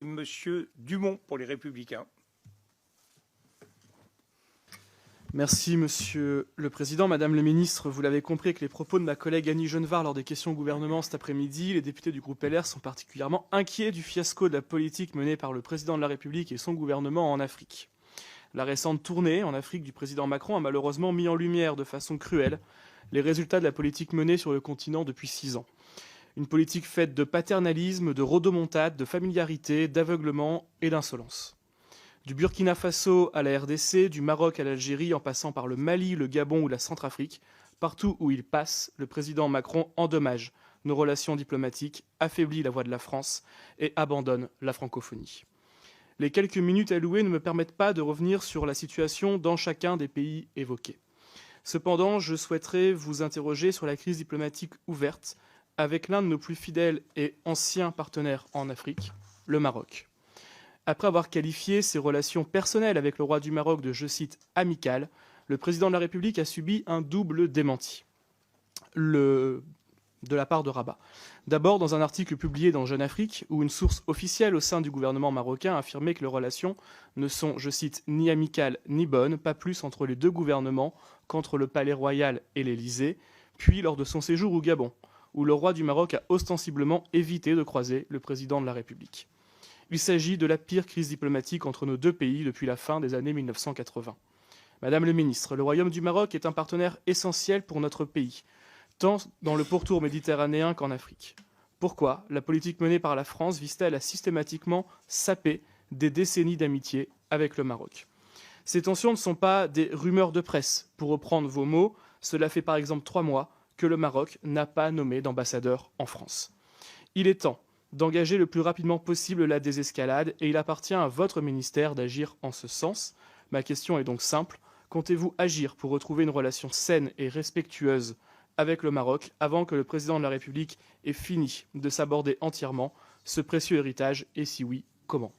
Monsieur Dumont pour les Républicains. Merci Monsieur le Président. Madame le Ministre, vous l'avez compris avec les propos de ma collègue Annie Genevard lors des questions au gouvernement cet après-midi, les députés du groupe LR sont particulièrement inquiets du fiasco de la politique menée par le Président de la République et son gouvernement en Afrique. La récente tournée en Afrique du président Macron a malheureusement mis en lumière de façon cruelle les résultats de la politique menée sur le continent depuis 6 ans. Une politique faite de paternalisme, de rodomontade, de familiarité, d'aveuglement et d'insolence. Du Burkina Faso à la RDC, du Maroc à l'Algérie, en passant par le Mali, le Gabon ou la Centrafrique, partout où il passe, le président Macron endommage nos relations diplomatiques, affaiblit la voix de la France et abandonne la francophonie. Les quelques minutes allouées ne me permettent pas de revenir sur la situation dans chacun des pays évoqués. Cependant, je souhaiterais vous interroger sur la crise diplomatique ouverte avec l'un de nos plus fidèles et anciens partenaires en Afrique, le Maroc. Après avoir qualifié ses relations personnelles avec le roi du Maroc de, je cite, « amicales », le président de la République a subi un double démenti de la part de Rabat. D'abord, dans un article publié dans Jeune Afrique, où une source officielle au sein du gouvernement marocain affirmait que les relations ne sont, je cite, « ni amicales ni bonnes, pas plus entre les deux gouvernements qu'entre le Palais Royal et l'Élysée », puis lors de son séjour au Gabon, où le roi du Maroc a ostensiblement évité de croiser le président de la République. Il s'agit de la pire crise diplomatique entre nos deux pays depuis la fin des années 1980. Madame le ministre, le Royaume du Maroc est un partenaire essentiel pour notre pays, tant dans le pourtour méditerranéen qu'en Afrique. Pourquoi la politique menée par la France vise-t-elle à systématiquement saper des décennies d'amitié avec le Maroc? Ces tensions ne sont pas des rumeurs de presse. Pour reprendre vos mots, cela fait par exemple 3 mois que le Maroc n'a pas nommé d'ambassadeur en France. Il est temps d'engager le plus rapidement possible la désescalade et il appartient à votre ministère d'agir en ce sens. Ma question est donc simple. Comptez-vous agir pour retrouver une relation saine et respectueuse avec le Maroc avant que le président de la République ait fini de s'aborder entièrement ce précieux héritage et si oui, comment ?